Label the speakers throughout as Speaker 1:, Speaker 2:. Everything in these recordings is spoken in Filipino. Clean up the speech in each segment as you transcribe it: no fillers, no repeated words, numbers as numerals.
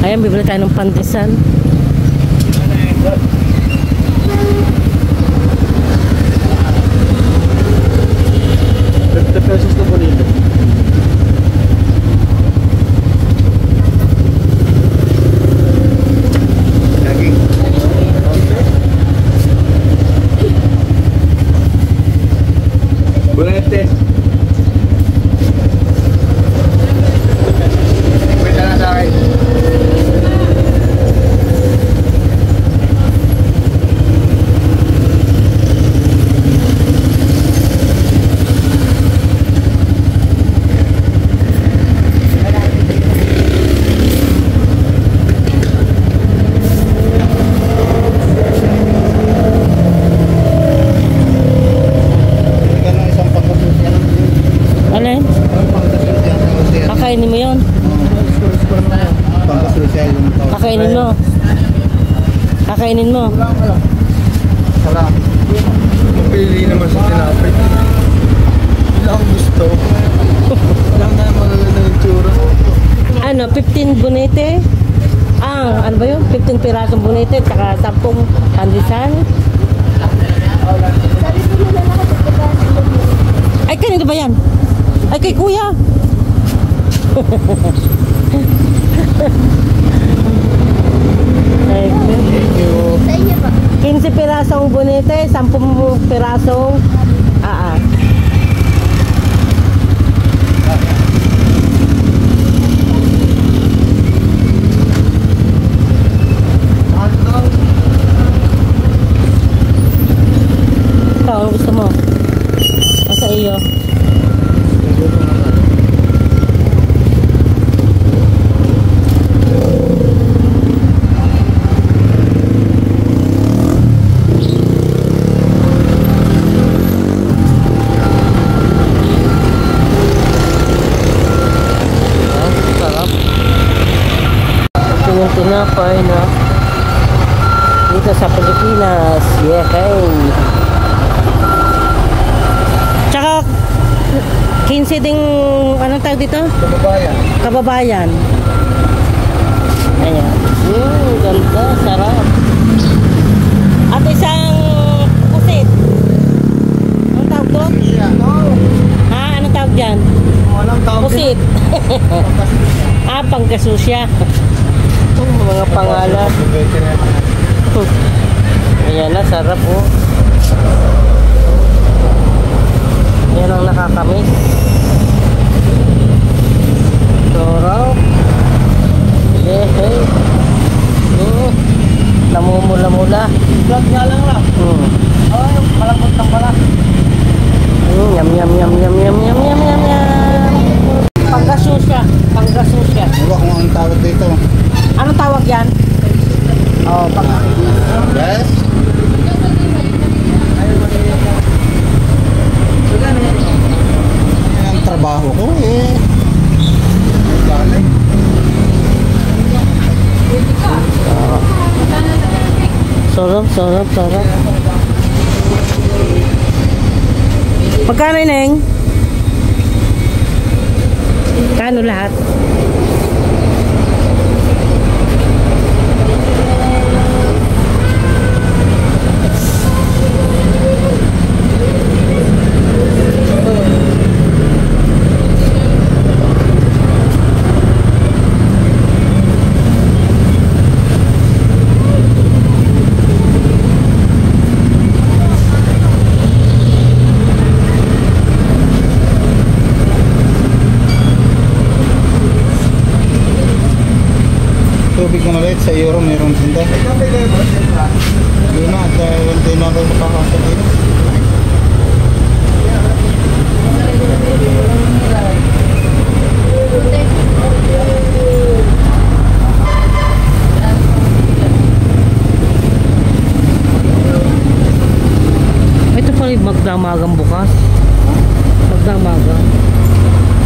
Speaker 1: Ayan, bibili tayo ng pandesal.
Speaker 2: 50 pesos na bonito. Daging. Bonete. Pwede na sa akin.
Speaker 1: Kakainin mo yun? Kakainin mo? Kakainin mo?
Speaker 2: Wala. Mapili naman sa tinapay. Wala akong gusto. Wala na magaganda yung tsura.
Speaker 1: Ano, 15 bonete? Ano ba yun? 15 pirasong bonete tsaka 10 pandesal? Ay, kanino ba yan? Ay, kay kuya!
Speaker 2: Thank you.
Speaker 1: 15 pirasong bonete, 10 pirasong ikaw, ano gusto mo? Sa iyo. Yung tinapay na dito sa Pilipinas. Yeah, hey. Tsaka 15 ding anong tawag dito?
Speaker 2: Kababayan.
Speaker 1: Kababayan. Ayan. Ganda, sarap. At isang pusit. Anong tawag doon? Ha? Anong tawag dyan?
Speaker 2: Walang tawag.
Speaker 1: Pusit. Pangkasusya. Mga pangalan. Ayan na, sarap oh. Yan ang nakakamiss. Sarap. Yeah, hey. Namumula-mula.
Speaker 2: Vlog nga lang lang. Ay, malambot lang pala.
Speaker 1: Yum, yum, yum, yum, yum, yum, yum, yum, yum. Pangkasusya. Pangkasusya.
Speaker 2: Diba kung anong tawag dito?
Speaker 1: Anong tawag yan? Oh,
Speaker 2: Yes. Yan ang trabaho ko eh. Galing.
Speaker 1: Sarap, sarap, sarap. Magkano yun? Kano lahat?
Speaker 2: Tubig na ulit sa euro meron tinda. Yun na, dahil hindi na ako makakasa dito.
Speaker 1: Ito pala yung magdamagang bukas. Magdamagang.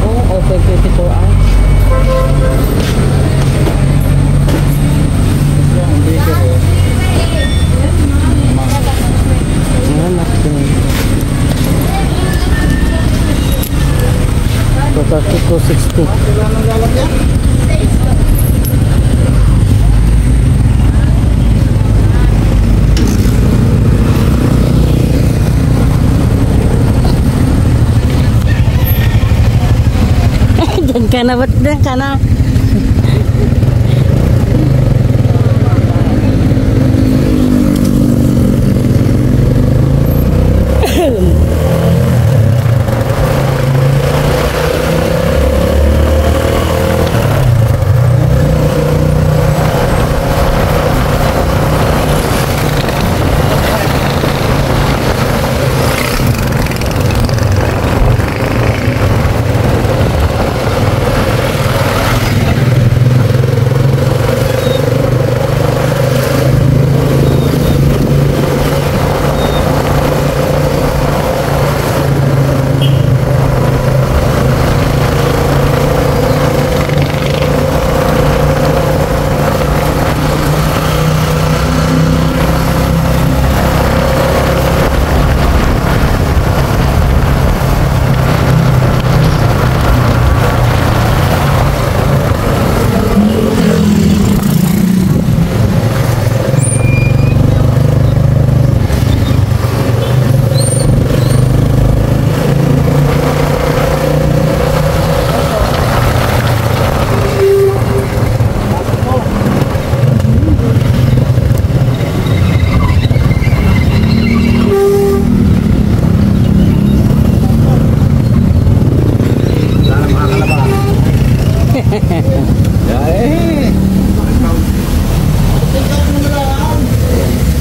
Speaker 1: Oo, open 24 hours. Total 260. Diyan ka na, ba't diyan ka na?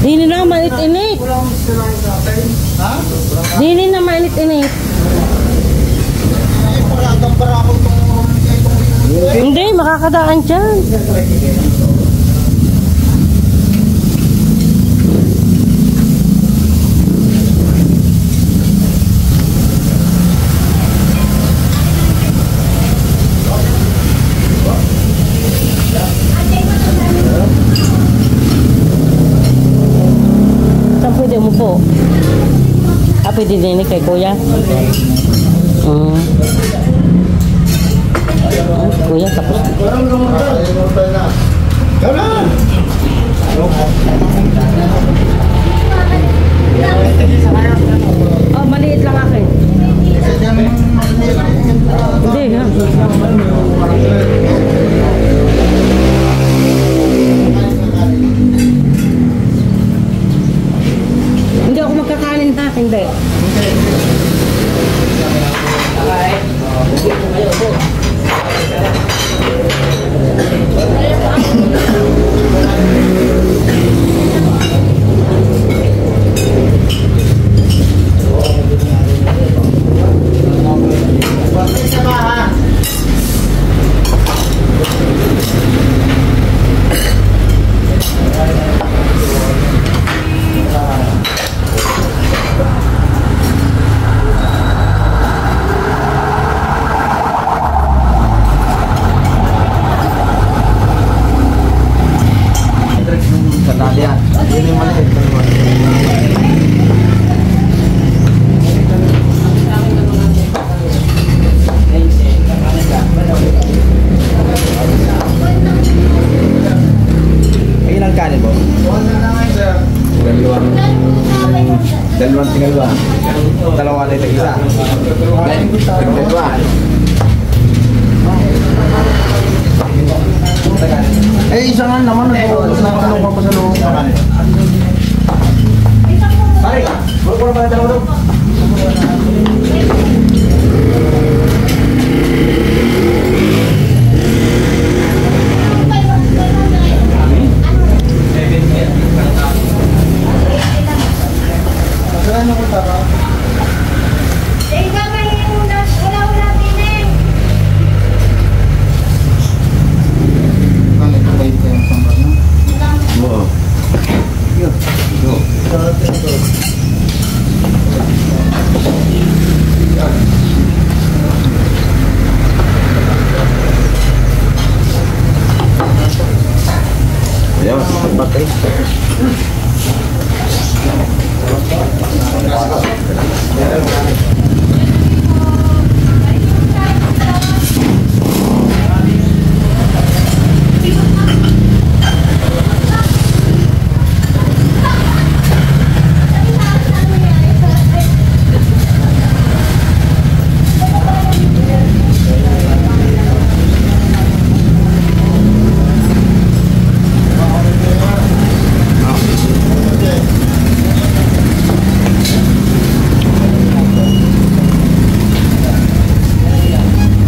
Speaker 1: Dini na mainit-init. Dini na mainit-init. Hindi, makakadaan dyan. Saan pwede mo po? Pwede din kay kuya? Kuya, tapos. Oh, maliit lang akin. Hindi, ha? Hindi ako magkakanin, ha? Hindi.
Speaker 2: Dalawang tinggal ba? Dalawa na ito isa. Dalawa. Eh, isa nga naman. Nakakalong pa sa loob. Pare, wala pa na dalawa.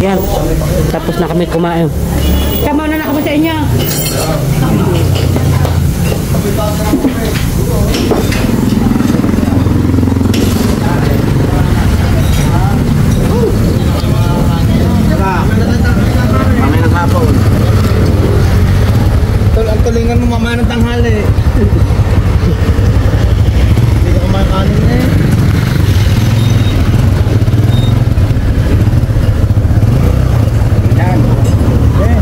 Speaker 3: Yan. Tapos na kami kumain. Tama na kami sa inyo.
Speaker 2: Mamaya ng hapon. Ang tulingan mo mamaya ng tanghali. Hindi ka kumain kanin na eh. Yan. Eh.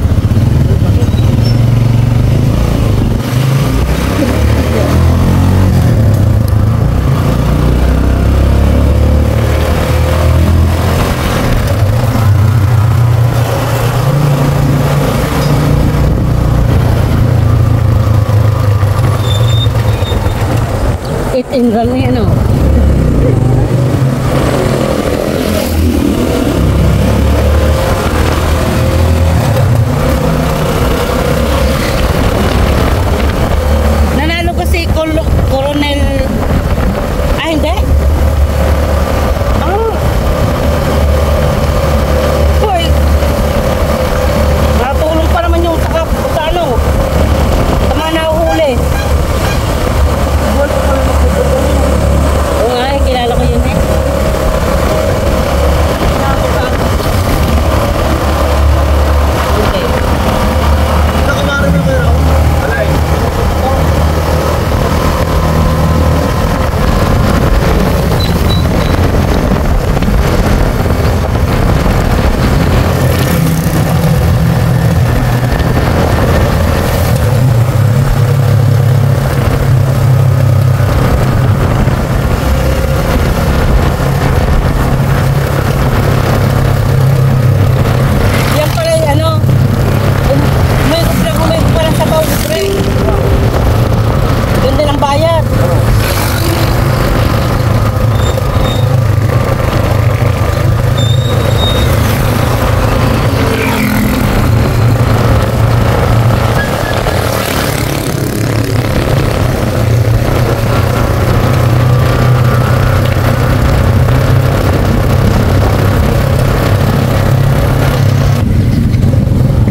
Speaker 3: Eat and run eh, ano? Nanalo kasi Coronel... Ah, hindi? Ah! Hoy! Natulong pa naman yung sa ano? Tama na uhuli. Oo nga, kilala ko yun eh. Okay.
Speaker 2: Nakamara mo kayo. Alay.
Speaker 1: Yan pala yung ano, may pala sa baw, pre. Yun din ang bayad.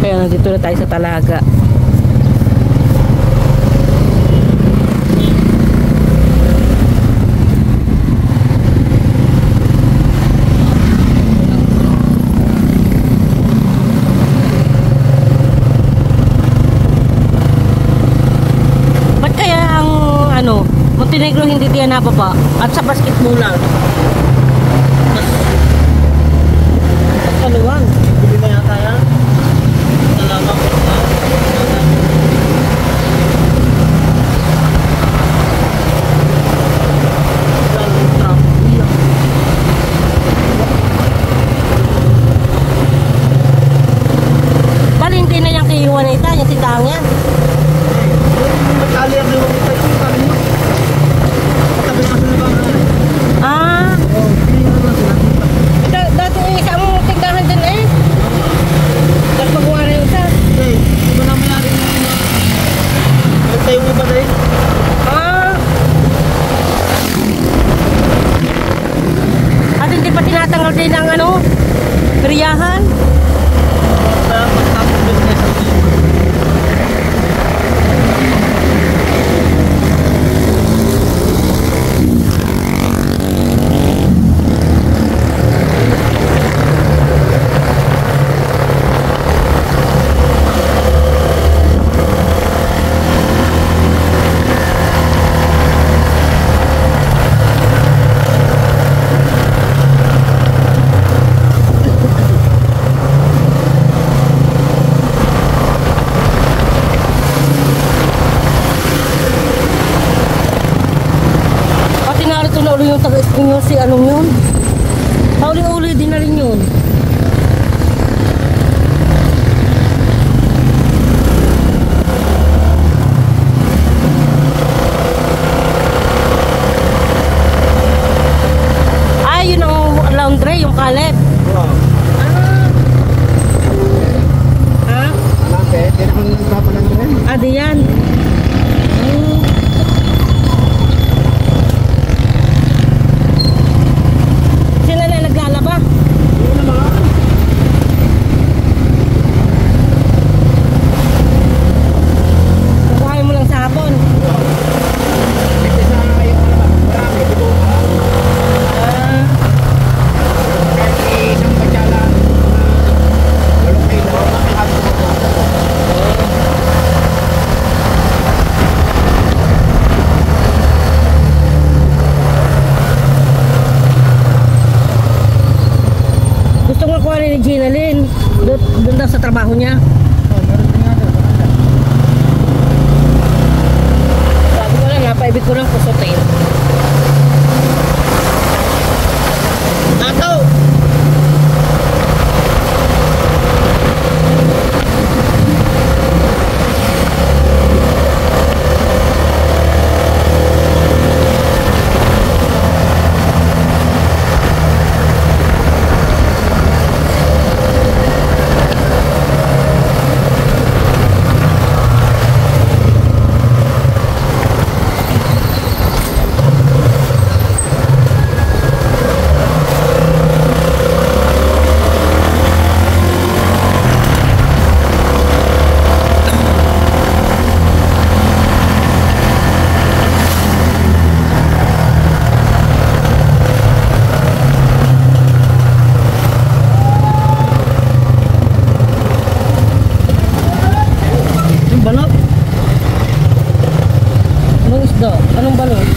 Speaker 3: Kaya nandito na tayo sa Talaga. Ba't kaya ang ano, Montenegro hindi diyan nababa? At sa basketball lang?
Speaker 1: Kaluwang.
Speaker 2: Bili na yata yan. Salamat po na.
Speaker 1: Bali, hindi na yung kihiwa na ita, yung tindahang yan.
Speaker 2: Magkali ang liwan ito yung kami mo. Katabi na sila ba?
Speaker 1: Ah,
Speaker 2: Oo, hindi naman sila.
Speaker 1: dati isa mo tindahan din eh. Tapos magawa na yung isa.
Speaker 2: Okay, ito naman natin yung... Ito yung iba na eh.
Speaker 1: Ah. At hindi pa tinatanggal din ang ano, periyahan.
Speaker 2: Kaya magtapos business.
Speaker 3: doon daw sa trabaho niya.
Speaker 2: Oh, meron din nga daw. Barangay.
Speaker 3: Sabi ko lang, napaibig ko lang pusutin. Ataw! Yung balot? Anong isda? Anong balot?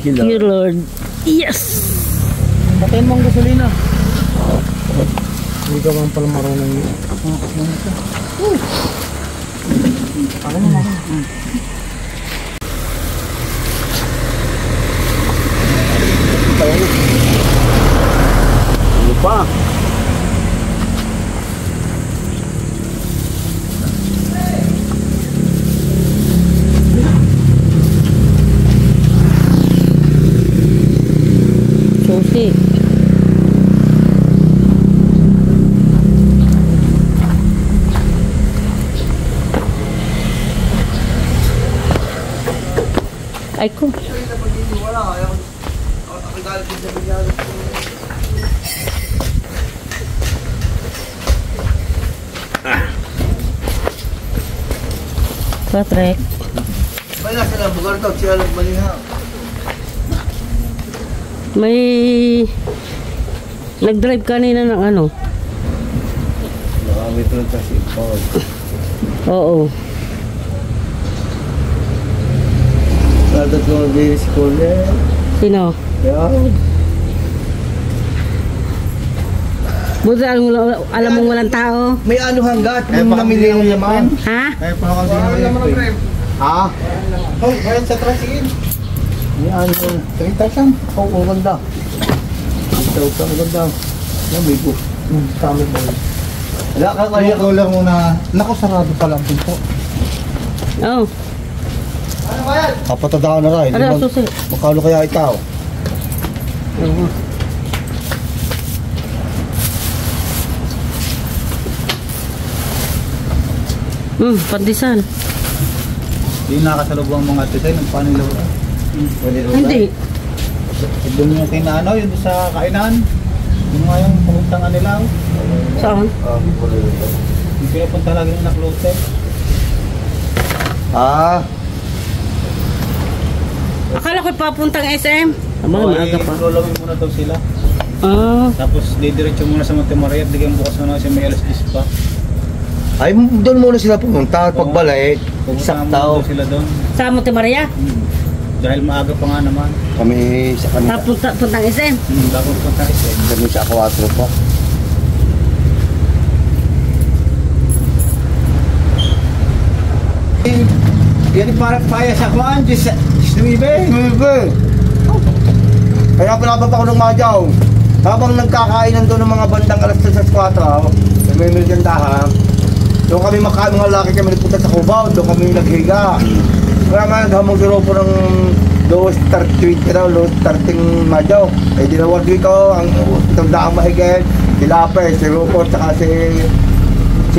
Speaker 3: Thank you, Lord. Yes!
Speaker 2: Patayin mo ang gasolina. Hindi ka bang pala marunong yun? Ako naman. Ano pa?
Speaker 3: Susi. Ay ko. Patrick.
Speaker 2: Baila sila bugar daw, siya lang baliha.
Speaker 3: May nag-drive kanina ng ano?
Speaker 2: Nakami ito lang kasi ipawag.
Speaker 3: Oo.
Speaker 2: Nadat ko mag-iris si Colin.
Speaker 3: Sino?
Speaker 2: Yan.
Speaker 3: Buti alam mong walang tao.
Speaker 2: May ano hanggat, may mamili yung laman.
Speaker 3: Ha?
Speaker 2: Kaya pa kasi naman yung ha? Oh, bayan sa trasigin. May ano, 3,000. Oh, ang ganda. 3,000, ang ganda. Yan, may go. Kami ba yun? Wala ka kaya ko lang muna. Naku, sarado pala ang pinto.
Speaker 3: Oo.
Speaker 2: Ano ba yan? Kapatadaan na rin.
Speaker 3: Ano, susi?
Speaker 2: Makalo kaya ikaw?
Speaker 3: Oo. Pandisan.
Speaker 2: Yung nakasalubong mga tisay, paano nila ba? Pwede rin ba?
Speaker 3: Hindi.
Speaker 2: Doon yung kinaano, yun sa kainan. Yung nga yung pumuntangan nila.
Speaker 3: Saan?
Speaker 2: Yung pinapunta lagi ng naklote.
Speaker 4: Ah,
Speaker 3: Akala ko papuntang SM. Aba, maaga pa.
Speaker 2: Lulawin muna daw sila.
Speaker 3: Ah,
Speaker 2: Tapos didiretso muna sa Montemaria at bigyan bukas muna kasi may alas 10 pa.
Speaker 4: ay doon muna sila pumunta. Pagbalik,
Speaker 2: Pumunta muna
Speaker 4: saktaw.
Speaker 2: daw sila doon.
Speaker 3: sa Monte Maria.
Speaker 2: Dahil maaga pa nga naman.
Speaker 4: Kami sa
Speaker 3: Puntang SM.
Speaker 2: Bago punta isa.
Speaker 4: kami sa 4 pa.
Speaker 2: Yan yung parang paya sa kwan, Diyos Nuibe.
Speaker 4: Kaya pinababa ko ng madyaw. Habang nagkakainan doon ng mga bandang alas 3 4, sa may meriendahan, doon kami makain mga laki kami nagpunta sa Cubao, doon kami naghiga. Kaya nga naghamong grupo ng 2:30 daw, 2:30 madyaw. Eh dinawag ko ang tagdaang mahigit, si Lapes, si Rupert, saka si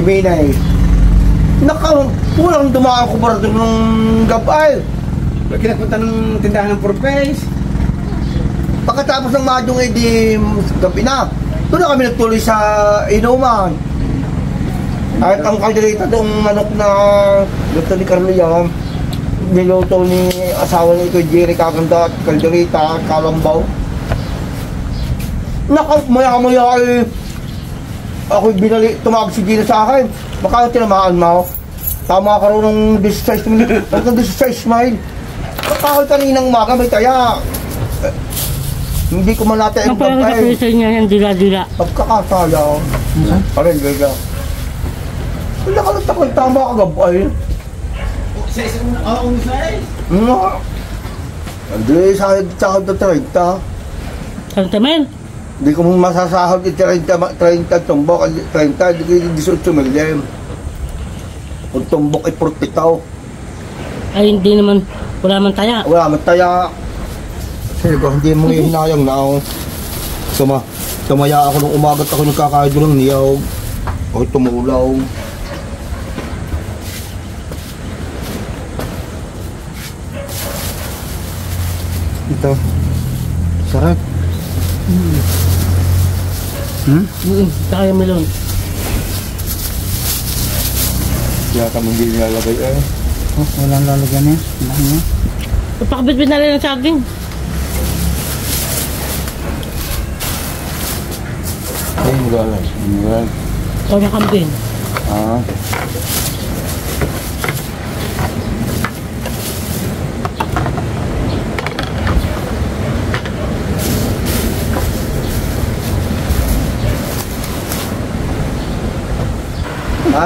Speaker 4: Minay. Pulang dumaan ko para doon ng gabay.
Speaker 2: Kinapunta ng tindahan ng Purpes.
Speaker 4: Pagkatapos ng madyong di gabi na, doon na kami nagtuloy sa inuman. At ang kalderita doong manok na luto ni Carlia, niluto ni asawa ni Ito Jerry Kakanda at kalderita, kalambaw. Maya-maya ay ako'y tumawag si Gina sa akin. Makano tinamaan mo? Tama ka rin ng 16 minutes. Hanggang 16 mile. Kapag kaninang umaga may taya. Hindi ko man natin
Speaker 3: Ang parang sa prison niya yung dila-dila.
Speaker 4: pagkakasaya. Aray, gaga. Wala ka lang takot, tama ka gabay.
Speaker 2: Sa isang size.
Speaker 4: Nga. Hindi, sahod na 30.
Speaker 3: Santamen.
Speaker 4: Hindi ko masasahod yung 30 tumbok, 30, hindi ko 18 milyem. Kung tumbok ay 40
Speaker 3: Ay, hindi naman. Wala man taya.
Speaker 4: wala mataya. Kasi ko, hindi mo hinayang na ako. Tumaya ako nung umagat ako nagkakaid ng niyog. O tumulaw. Ito. Sarap.
Speaker 3: Kaya melon.
Speaker 4: Kaya kami hindi nilalagay eh.
Speaker 2: Oh, walang lalagyan eh.
Speaker 3: Pakabit-bit na rin ang saging.
Speaker 4: Ay, nilalagay. Nilalagay.
Speaker 3: O na kambing.
Speaker 4: Ah.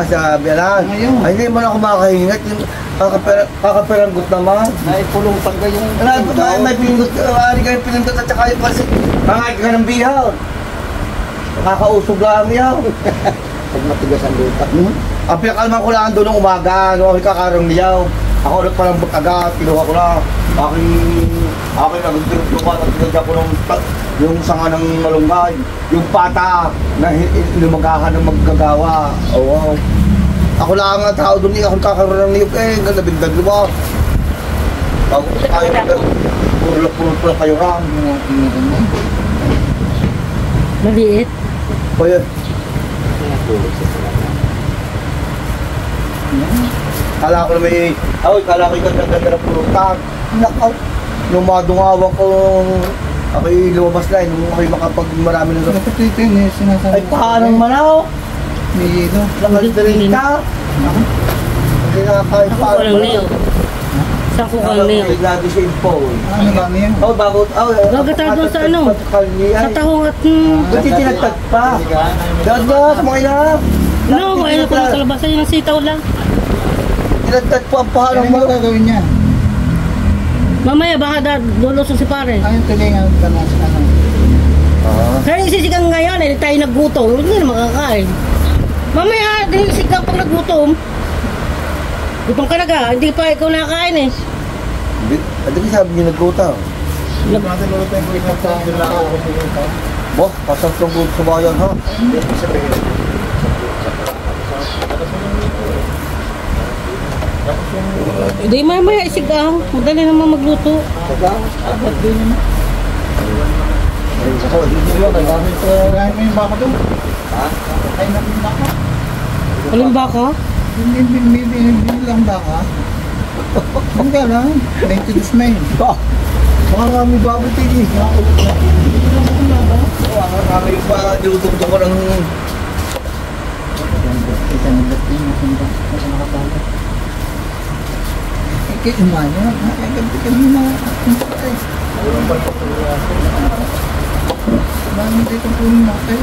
Speaker 4: Sabi lang. Ay, hindi mo na ako makahingat. Kakaperanggot naman.
Speaker 2: Ay, pulong pagka yung...
Speaker 4: May pinindot, ari kayo pinindot at saka yung kasi pangay ka ng bihaw. Nakakausog lang yaw.
Speaker 2: Pag matigas ang lupa.
Speaker 4: Ang pinakalman ko lang doon ng umaga, no, kakarang niyaw. Ako ulit palang agad, kinuha ko na. Aking nagdurot-lumat at pinagya ko yung sanga ng malunggay. Yung pata na lumagahan ng maggagawa. Oh, wow. Ako lang ang tao doon, ako kakaroon ng niyog eh, nabigdag luwa. Bago tayo, puro kayo ram.
Speaker 3: Maliit.
Speaker 4: O yun. Kala ko na may, kala ko yung ganda ng pulutan. Nakaw. Nung madungawan ko, ako'y lumabas na, nung ako'y makapag marami ng
Speaker 2: Dapat ito yun eh, sinasabi.
Speaker 4: ay, paanong manaw?
Speaker 2: May ito.
Speaker 4: Nakaldarin ka? Hindi nakakain
Speaker 3: Ako
Speaker 4: pa.
Speaker 3: ko lang niyo. Saan ko lang niyo?
Speaker 4: Lagi siya impone.
Speaker 2: Ano ba niya?
Speaker 4: Bago,
Speaker 3: Gagatado sa ano? Sa tahong at...
Speaker 4: Buti tinagtag pa. Dagat, mga ina.
Speaker 3: No, ayun ko lang kalabasan yung sitaw lang.
Speaker 4: Tinagtag po ang
Speaker 2: Ano
Speaker 4: pahanong
Speaker 2: mo
Speaker 4: mo.
Speaker 2: gagawin niya?
Speaker 3: Mamaya baka lulusong si pare.
Speaker 2: Ayun tulingan ka na sa ano.
Speaker 3: Kaya isisigang ngayon, eh, tayo naggutom. Hindi na makakain. Mamaya, din isigang pag naggutom. Gutom ka na ka, hindi pa ikaw nakakain eh.
Speaker 4: Ano yung sabi niyo nagluta?
Speaker 2: Natin ulit tayo kung ipagkain lang ako kung ito.
Speaker 4: Boh, pasang tungkol sa bayan ha.
Speaker 1: Hindi mamaya isigang. Madali naman magluto.
Speaker 2: Agad din naman.
Speaker 4: Ako, hindi mo kailangan ko.
Speaker 2: Kailangan mo yung baka doon.
Speaker 4: Ha?
Speaker 2: Ay, namin baka.
Speaker 1: Aling baka?
Speaker 2: Hindi lang baka. Hindi ka lang. Maintenance na yun.
Speaker 4: Marami bago tingin. Marami yung pa, dilutong ko ng...
Speaker 2: Kita nilat din. Nasa nakapala. Kaya umano. Ay, ganti ka nila. Ay. Dami dito po natin.